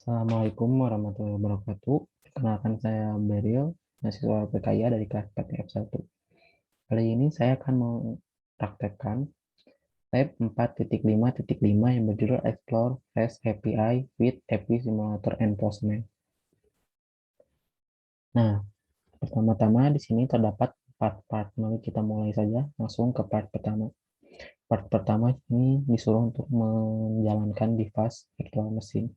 Assalamualaikum warahmatullahi wabarakatuh. Perkenalkan saya Beril, mahasiswa PKIA dari kelas PTF1. Kali ini saya akan mempraktekkan lab 4.5.5 yang berjudul Explore REST API with API Simulator and Postman. Nah, pertama-tama di sini terdapat 4 part. Mari kita mulai saja langsung ke part pertama. Part pertama ini disuruh untuk menjalankan device virtual machine.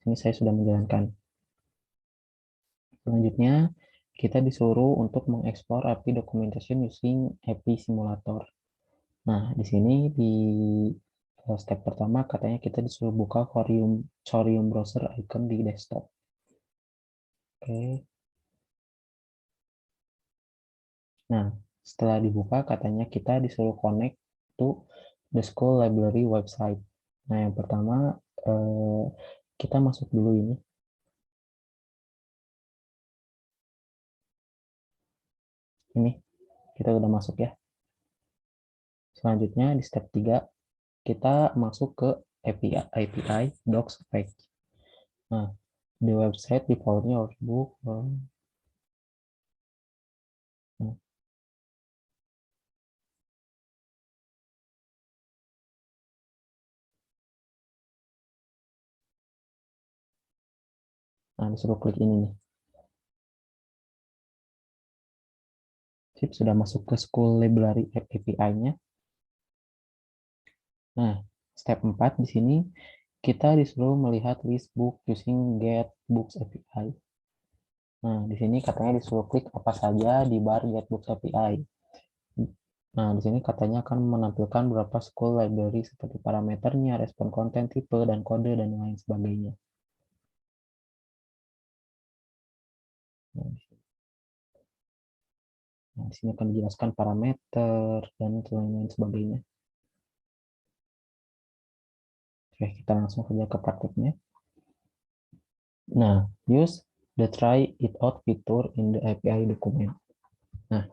Ini saya sudah menjalankan. Selanjutnya, kita disuruh untuk mengeksplor API documentation using API simulator. Nah, di sini di step pertama katanya kita disuruh buka Chorium browser icon di desktop. Oke. Nah, setelah dibuka katanya kita disuruh connect to the school library website. Nah, yang pertama kita masuk dulu ini. Ini kita udah masuk ya. Selanjutnya di step 3 kita masuk ke API docs page. Nah, di website defaultnya workbook. Nah, disuruh klik ini nih. Sip, sudah masuk ke school library API-nya. Nah, step 4 di sini kita disuruh melihat list book using get books API. Nah, di sini katanya disuruh klik apa saja di bar get books API. Nah, di sini katanya akan menampilkan beberapa school library seperti parameternya, respon konten, tipe, dan kode, dan lain sebagainya. Nah, di sini akan dijelaskan parameter dan lain-lain sebagainya. Oke, kita langsung saja ke prakteknya. Nah, use the try it out feature in the API document. Nah,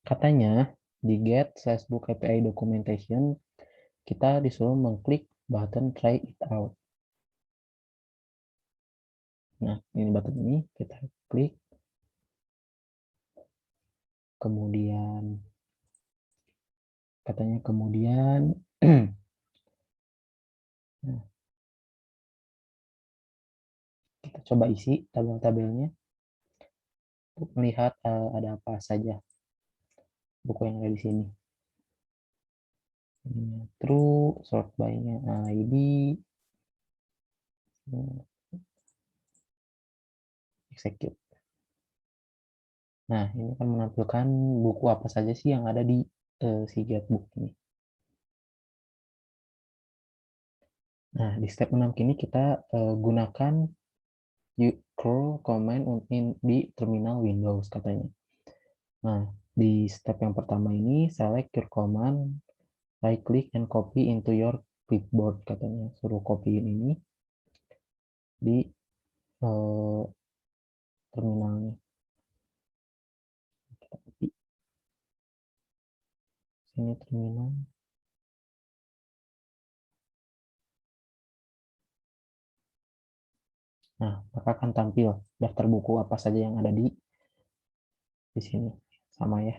katanya di get/book API documentation kita disuruh mengklik button try it out. Nah, ini button ini kita klik. Kemudian katanya nah, kita coba isi tabel-tabelnya untuk melihat ada apa saja buku yang ada di sini. True, sort by-nya ID, execute. Nah, ini akan menampilkan buku apa saja sih yang ada di si getbook ini. Nah, di step 6 kini kita gunakan curl command di terminal Windows katanya. Nah, di step yang pertama ini select your command, right click and copy into your clipboard katanya. Suruh copyin ini di terminalnya. Kita copy. Sini terminal. Nah, maka akan tampil daftar buku apa saja yang ada di sini. Sama ya.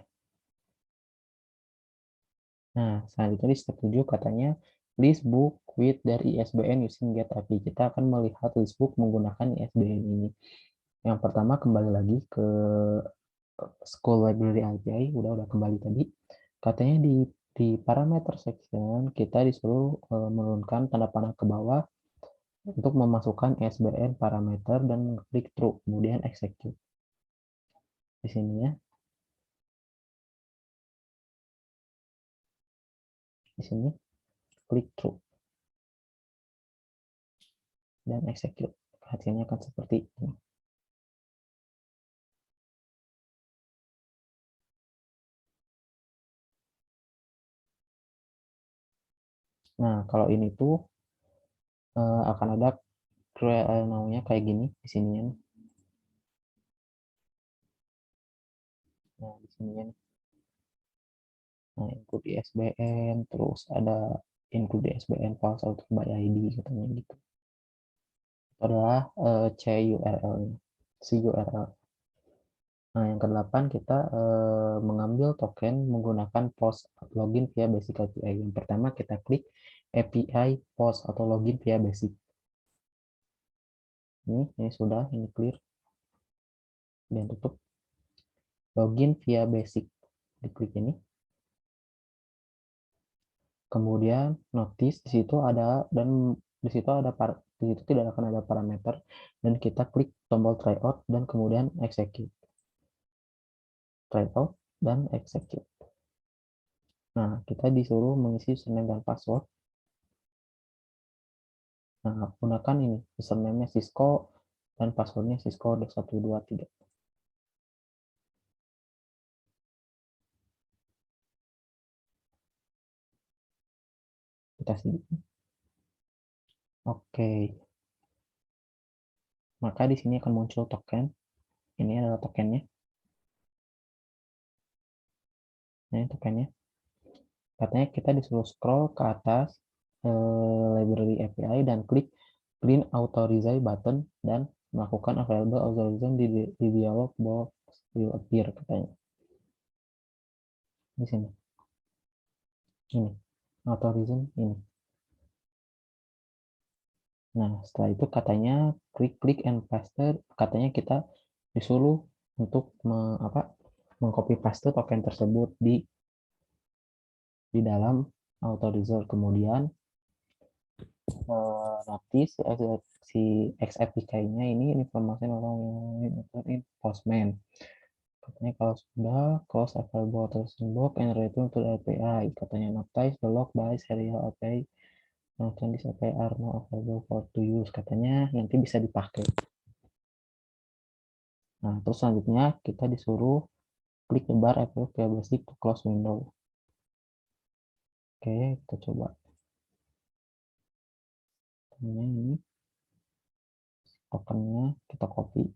Nah, selanjutnya di step 7 katanya list book with dari ISBN using get API. Kita akan melihat list book menggunakan ISBN ini. Yang pertama kembali lagi ke school library API, udah kembali tadi. Katanya di parameter section kita disuruh menurunkan tanda panah ke bawah untuk memasukkan ISBN parameter dan klik true, kemudian execute. Di sini ya. Di sini klik true dan execute. Hasilnya akan seperti ini. Nah, kalau ini tuh akan ada namanya kayak gini di sini ya. Nah, di sini ya. Nah, include ISBN, terus ada include ISBN files author by ID katanya gitu. adalah CURL-nya, CURL. Nah, yang ke-8 kita mengambil token menggunakan POST login via Basic API. Yang pertama kita klik API POST atau login via Basic. Ini sudah, ini clear. Dan tutup. Login via Basic. Diklik ini. Kemudian notice di situ ada dan di situ tidak akan ada parameter dan kita klik tombol tryout dan kemudian execute. Tryout dan execute. Nah, kita disuruh mengisi username dan password. Nah, gunakan ini, username-nya Cisco dan passwordnya Cisco 123. Kita sini. Oke. Maka di sini akan muncul token. Ini adalah tokennya. Ini tokennya. Katanya kita disuruh scroll ke atas library API dan klik Clean Authorize button dan melakukan available authorization di dialog box will appear katanya. Di sini. Ini. Authorization ini. Nah, setelah itu katanya klik and paste, katanya kita disuruh untuk mengcopy paste token tersebut di dalam authorizer. Kemudian notice si XAPK-nya ini informasi orang in Postman. Katanya kalau sudah close available authorization box and return to the API. Katanya notice the log by serial API. Nah, this API are now available for to use. Katanya nanti bisa dipakai. Nah, terus selanjutnya kita disuruh klik the bar apple via basic to close window. Oke, kita coba. Ini tokennya kita copy.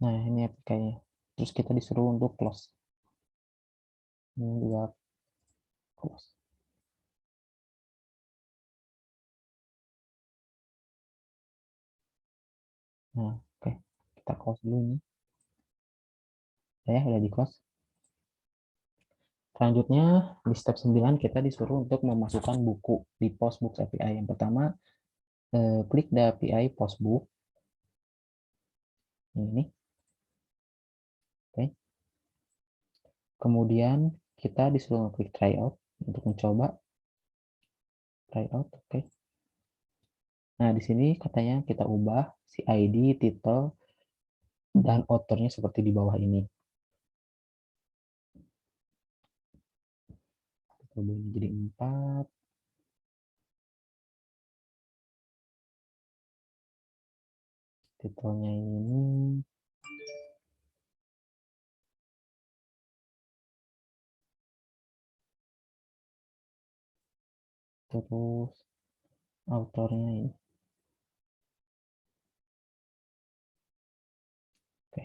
Nah, ini APK-nya. Terus kita disuruh untuk close. Ini juga close. Nah, oke. Kita close dulu ini. Ya, udah di close. Selanjutnya, di step 9 kita disuruh untuk memasukkan buku di Postbook API. Yang pertama, klik the API Postbook. Ini. Oke. Kemudian kita disuruh klik tryout untuk mencoba tryout. Oke. Nah, di sini katanya kita ubah si ID, title, dan authornya seperti di bawah ini. Kita ubah ini jadi 4. Titelnya ini terus autornya ini. Oke.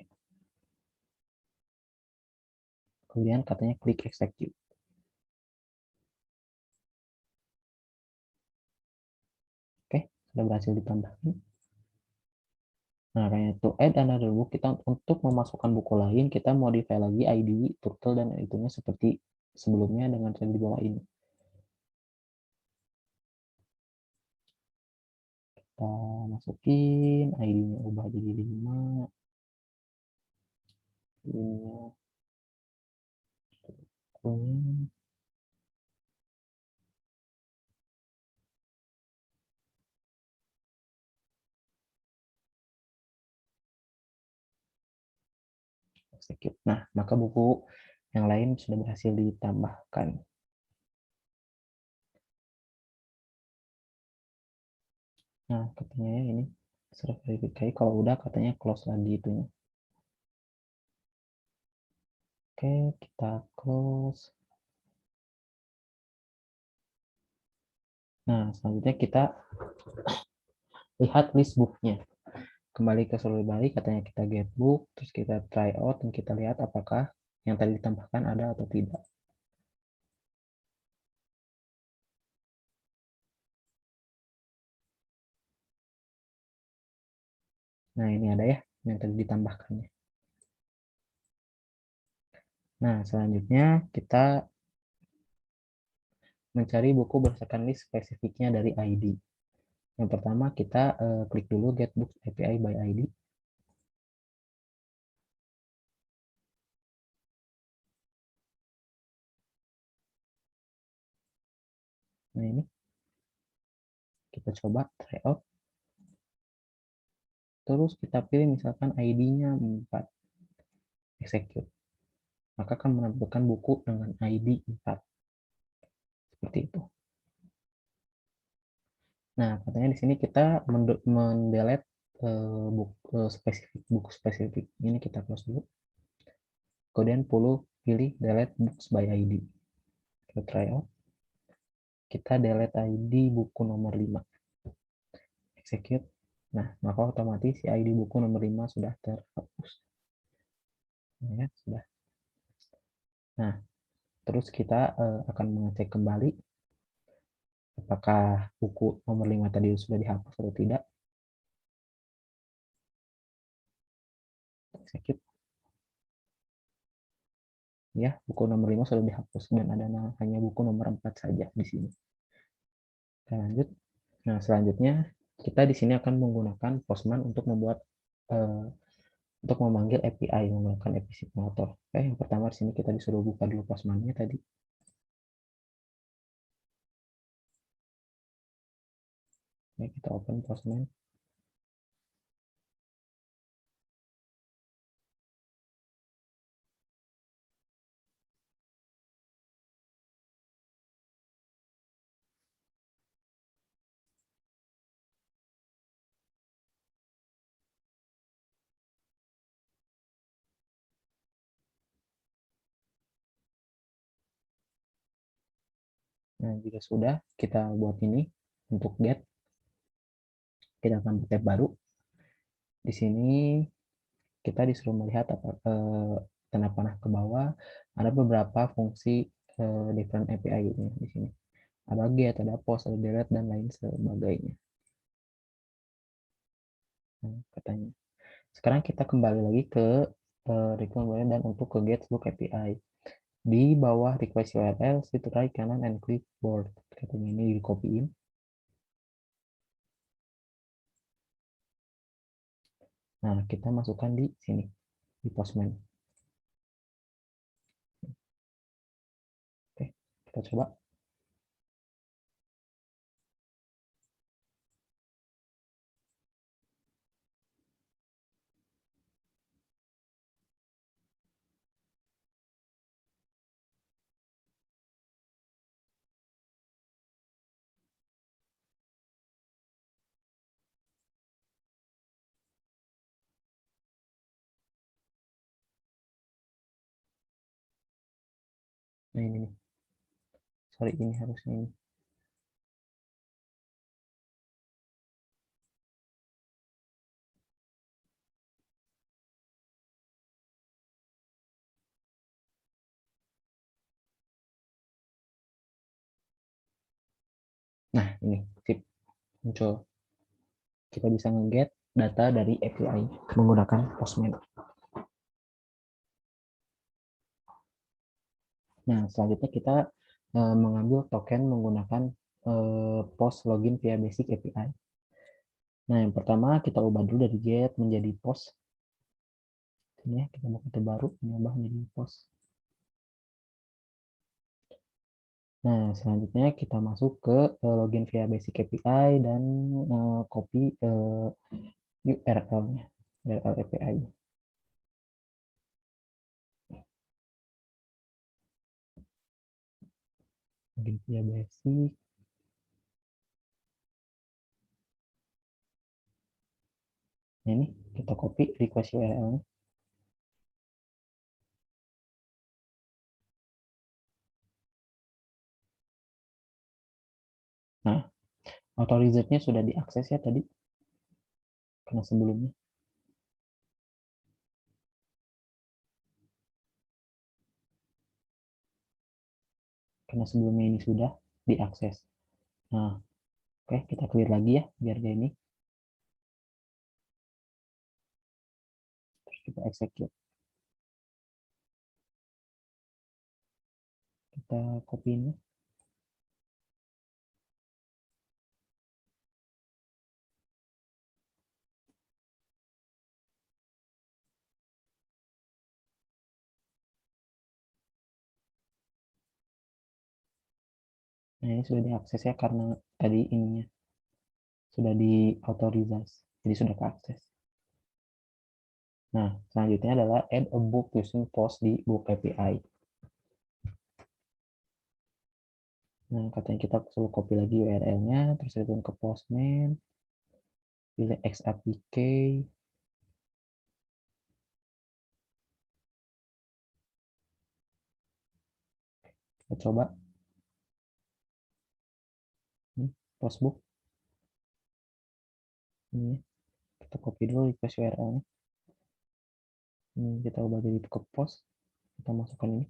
Kemudian katanya klik execute. Oke, sudah berhasil ditambahkan. Nah, kayak to add another book, kita untuk memasukkan buku lain, kita modify lagi ID, turtle, dan itunya seperti sebelumnya dengan cara di bawah ini. Kita masukin, ID-nya ubah jadi 5. Ininya bukunya. Execute. Nah, maka buku yang lain sudah berhasil ditambahkan. Nah, katanya ya ini sudah verifikasi. Kalau udah katanya close lagi itunya. Oke, kita close. Nah, selanjutnya kita lihat list booknya. Kembali ke selalu balik, katanya kita get book, terus kita try out, dan kita lihat apakah yang tadi ditambahkan ada atau tidak. Nah, ini ada ya, yang tadi ditambahkannya. Nah, selanjutnya kita mencari buku berdasarkan list spesifiknya dari ID. Yang pertama kita klik dulu Get Books API by ID. Nah, ini kita coba try out. Terus kita pilih misalkan ID-nya 4. Execute. Maka akan menampilkan buku dengan ID 4. Seperti itu. Nah, katanya di sini kita mendelete buku spesifik. Ini kita close dulu. Kemudian pilih delete books by ID. Kita try out. Kita delete ID buku nomor 5. Execute. Nah, maka otomatis si ID buku nomor 5 sudah terhapus. Ya, sudah. Nah, terus kita akan mengecek kembali apakah buku nomor 5 tadi sudah dihapus atau tidak. Execute. Ya, buku nomor 5 sudah dihapus dan ada hanya buku nomor 4 saja di sini. Kita lanjut. Nah, selanjutnya kita di sini akan menggunakan Postman untuk membuat untuk memanggil API menggunakan API simulator. Oke, yang pertama di sini kita disuruh buka dulu Postman-nya tadi. Oke, kita open Postman. Nah, jika sudah, kita buat ini untuk get. Kita akan buat tab baru. Di sini kita disuruh melihat tanda panah ke bawah. Ada beberapa fungsi different API di sini. Ada get, ada post, ada delete, dan lain sebagainya. Nah, katanya. Sekarang kita kembali lagi ke requirement dan untuk ke Getbook API. Di bawah request URL, sit right kanan and click board. Katanya ini di copyin. Nah, kita masukkan di sini, di Postman. Oke, kita coba. Nah, ini nih. Sorry, ini harusnya ini. Nah, ini tip muncul. Kita bisa nge-get data dari API menggunakan Postman. Nah, selanjutnya kita mengambil token menggunakan post login via basic API. Nah, yang pertama kita ubah dulu dari get menjadi post. Ini ya, kita buka tab baru, ubah menjadi post. Nah, selanjutnya kita masuk ke login via basic API dan copy URL-nya, URL API. Login via basic. Nah, ini kita copy request URL-nya. Nah, Auto reserve-nya sudah diakses ya tadi, karena sebelumnya. Karena sebelumnya ini sudah diakses. Nah, oke, kita clear lagi ya, biar dia ini. Terus kita execute. Kita copy ini. Nah, ini sudah diakses ya, karena tadi ininya sudah diautorisasi, jadi sudah keakses. Nah, selanjutnya adalah add a book using post di book API. Nah, katanya kita perlu copy lagi URL-nya, terus return ke Postman, pilih XAPK, kita coba ini postbook ini, kita copy dulu request URL-nya, ini kita ubah jadi ke post, kita masukkan ini.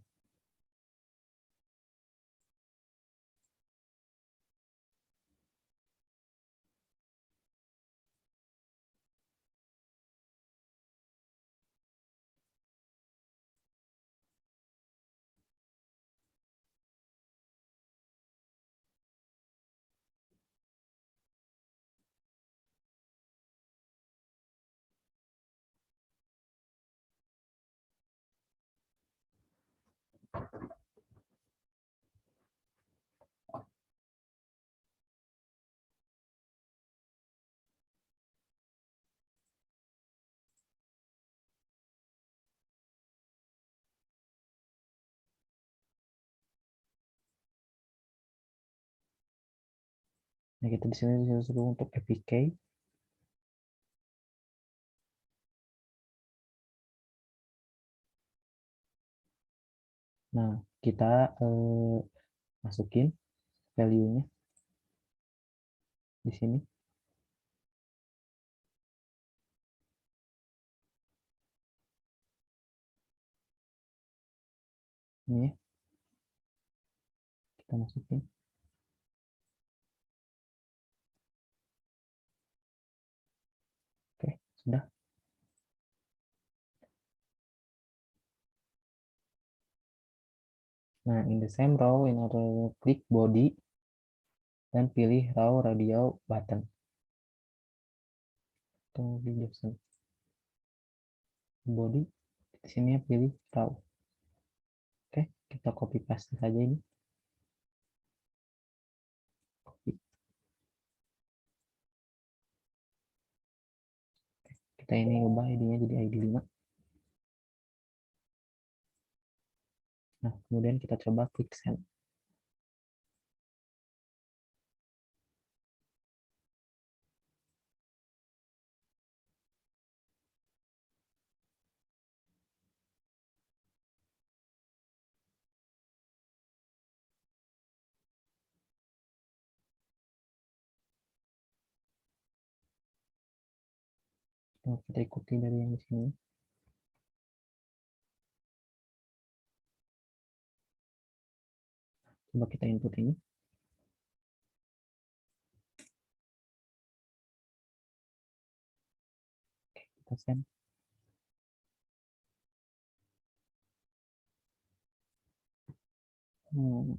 Nah, kita di sini disuruh untuk APK. Nah, kita masukin value-nya di sini. Ini ya, kita masukin. Oke, sudah. Nah, in the same row, in order klik body dan pilih row radial button. Tunggu di Jackson. Body, di sini pilih row. Oke, kita copy paste saja ini. Copy. Kita ini ubah ID-nya jadi ID 5. Nah, kemudian kita coba klik send. Nah, kita ikuti dari yang di sini. Coba kita input ini. Oke, kita send. Hmm.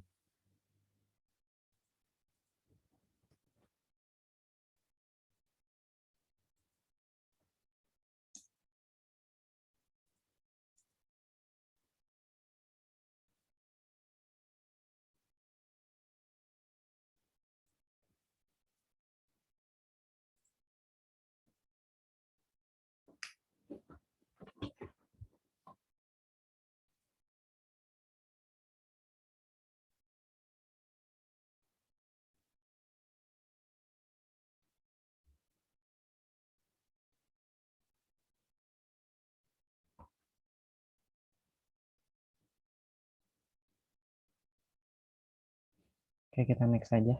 Oke, kita next saja.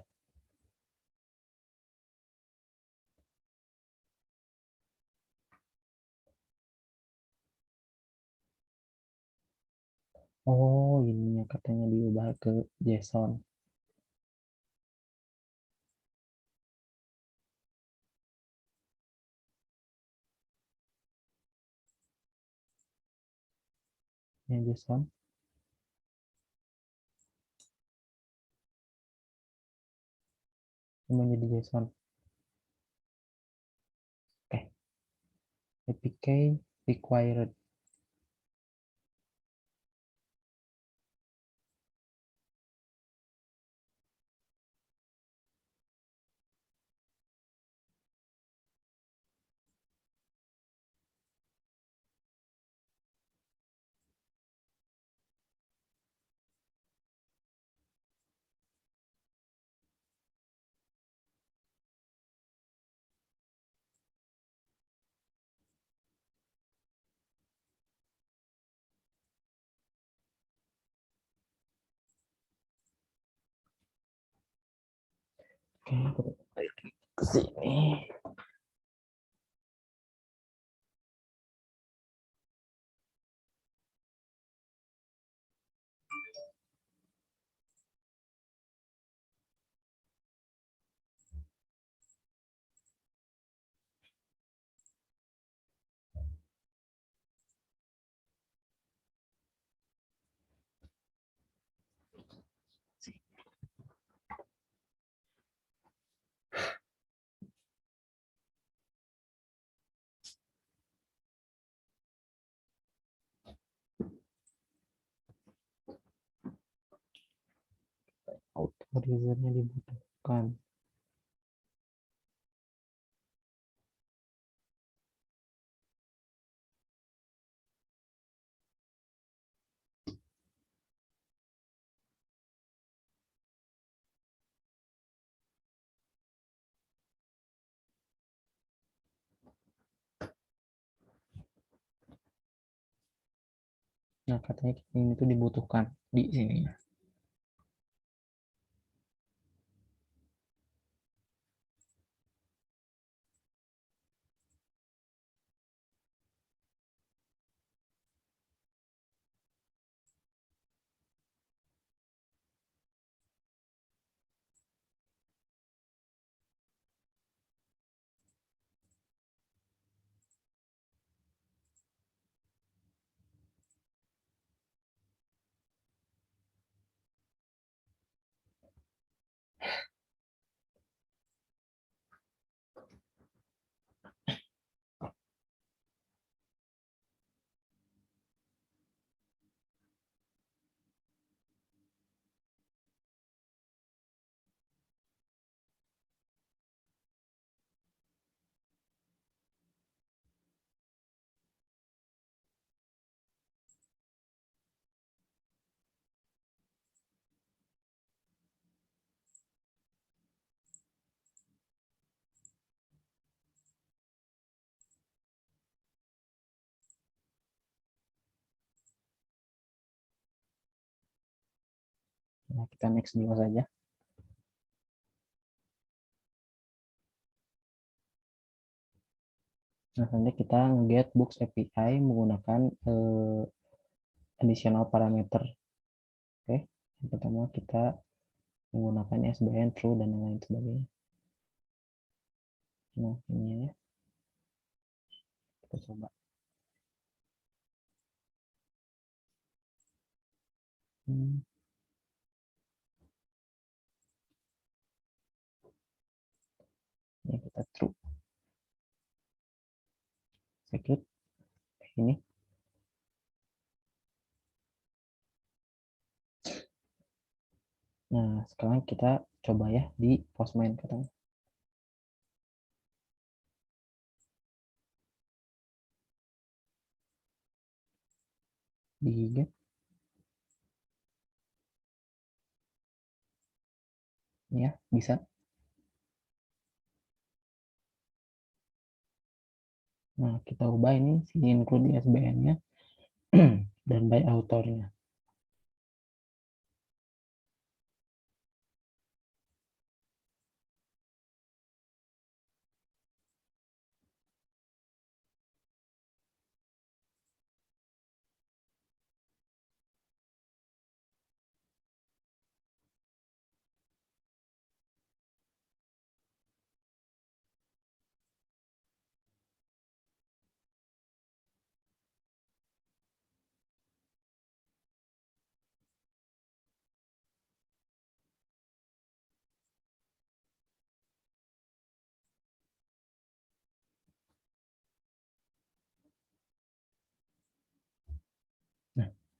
Oh, ininya katanya diubah ke JSON. Ya, JSON. Menjadi JSON. Oke. APK required. Oke, kita balik ke sini. Authorizer-nya dibutuhkan. Nah, katanya ini tuh dibutuhkan di sini. Nah, kita next dulu saja. Nah, nanti kita get books API menggunakan additional parameter. Oke, yang pertama kita menggunakan SBN, true, dan lain sebagainya. Nah, ini ya, kita coba. Ini kita true. Saya klik ini. Nah, sekarang kita coba ya di Postman katanya. Di get, ya, bisa. Nah, kita ubah ini si include di SBN-nya dan by author-nya.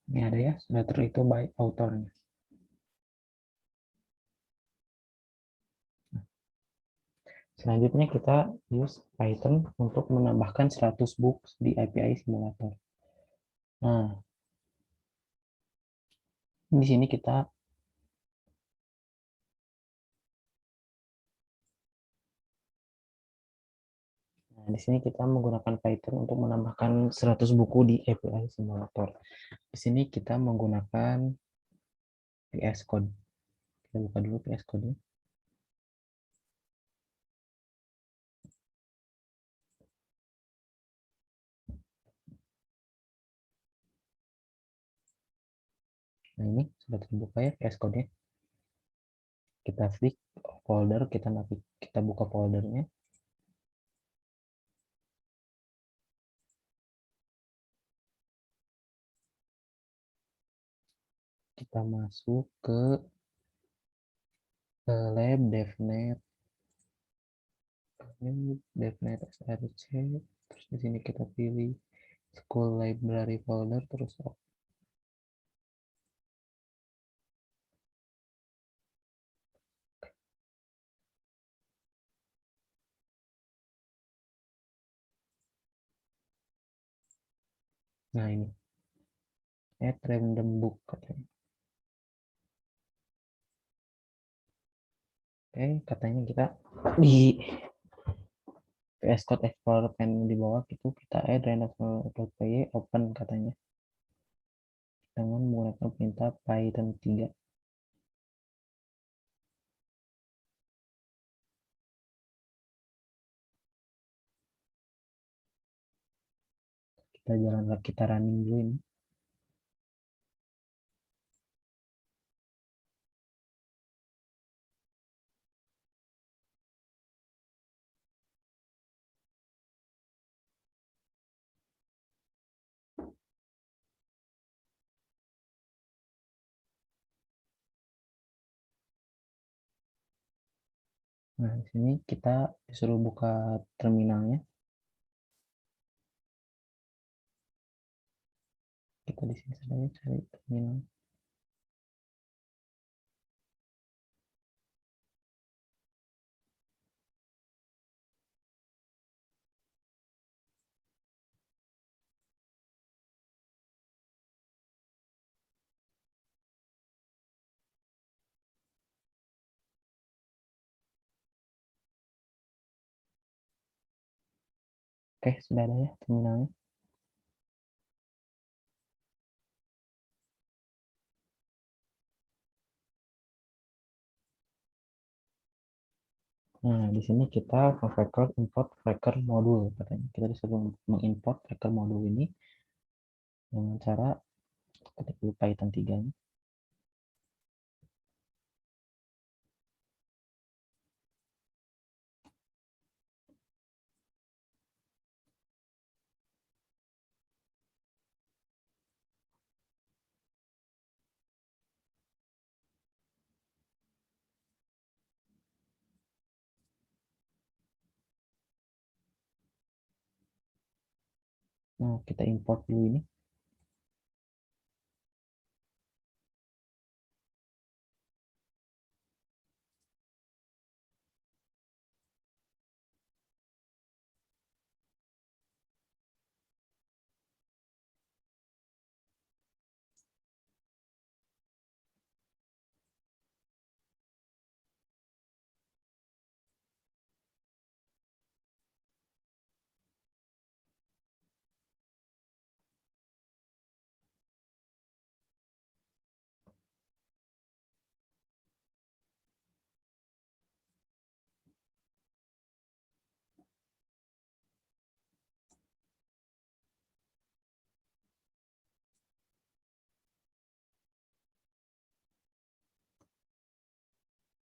Ini ada ya, sudah itu by authornya. Selanjutnya kita use Python untuk menambahkan 100 books di API simulator. Nah, di sini kita menggunakan Python untuk menambahkan 100 buku di API simulator. Di sini kita menggunakan VS Code. Kita buka dulu VS Code. Nah, ini sudah terbuka ya VS Code-nya. Kita klik folder, kita buka foldernya. Kita masuk ke lab devnet src, terus di sini kita pilih school library folder, terus nah ini add random book katanya. Oke, katanya kita di VS Code Explorer panel di bawah itu kita add random.py open katanya dengan menggunakan perintah Python 3. Kita running dulu ini. Nah, di sini kita disuruh buka terminalnya. Kita di sini saja cari terminal. Oke, sudah ada ya terminalnya. Nah, di sini kita configure import tracker modul katanya. Kita disuruh mengimport tracker modul ini dengan cara ketik dulu Python 3 nya. Nah, kita import dulu ini.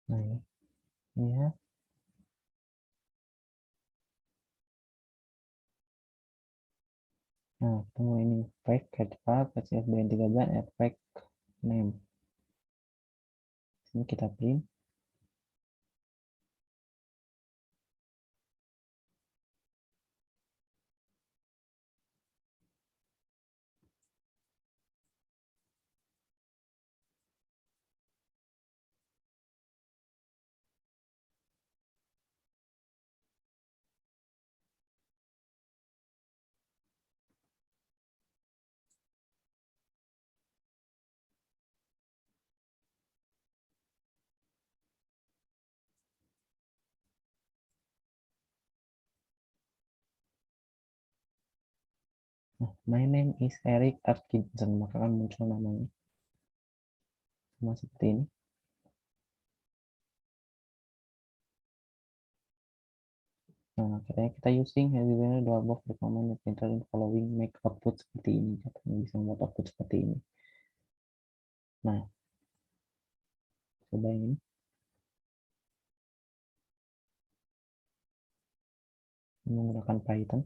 Nah, ini ya. Nah, tunggu ini pack headpath SBN 13 pack name. Sini kita print. Nah, my name is Eric Atkinson, maka akan muncul namanya. Sama seperti ini. Nah, katanya kita using headline the above recommended printer in following make output seperti ini. Katanya bisa membuat output seperti ini. Nah, coba ini. Menggunakan Python.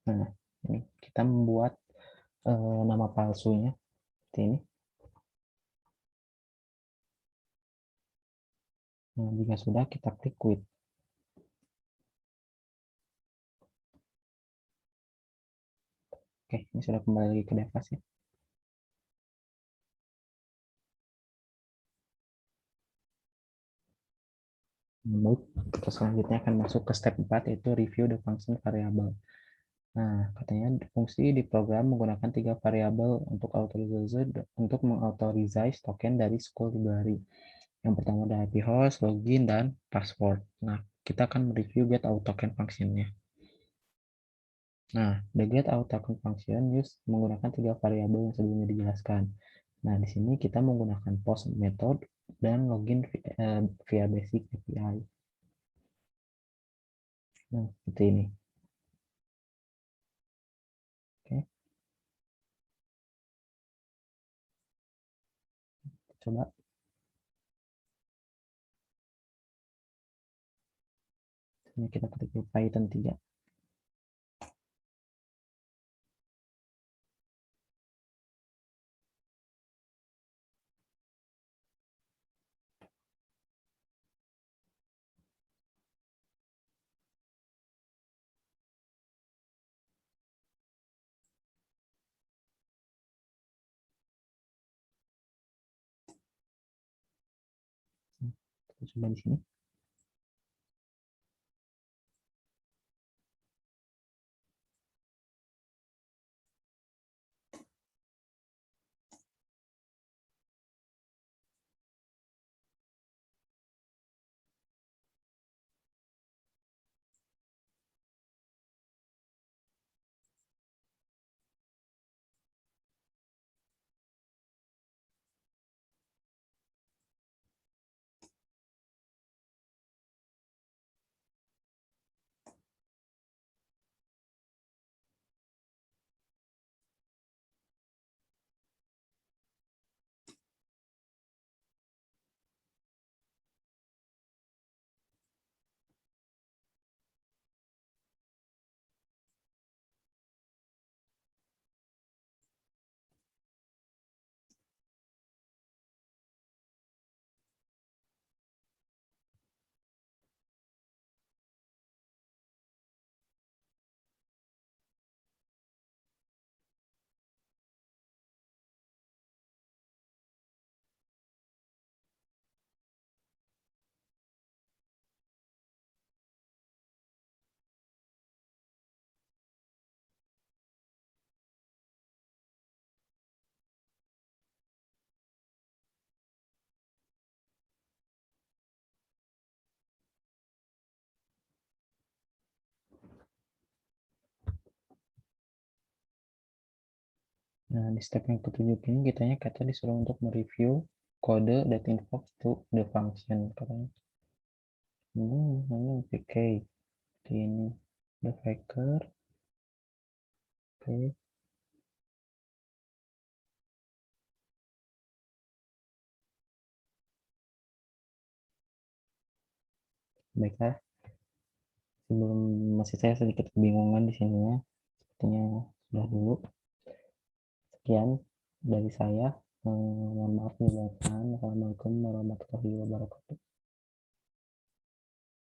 Nah, ini kita membuat nama palsunya seperti ini. Nah, jika sudah, kita klik quit. Oke, ini sudah kembali lagi ke Devas ya. Baik, kita selanjutnya akan masuk ke step 4, yaitu review the function variable. Nah, katanya fungsi di program menggunakan 3 variabel untuk mengauthorize token dari school library. Yang pertama ada IP host, login, dan password. Nah, kita akan mereview get auth token function-nya. Nah, the get auth token function use menggunakan 3 variabel yang sebelumnya dijelaskan. Nah, di sini kita menggunakan post method dan login via basic API. Nah, seperti ini. Oke, coba. Ini kita ketik Python 3. Kita coba di sini. Nah, di step yang ketujuh ini kita disuruh untuk mereview kode that invokes to the function. Katanya namanya PK ini the factor. Oke, baiklah. Sebelum masih saya sedikit kebingungan di sini ya. Sepertinya sudah dulu. Sekian dari saya. Mohon maaf nih Bapak. Assalamualaikum warahmatullahi wabarakatuh.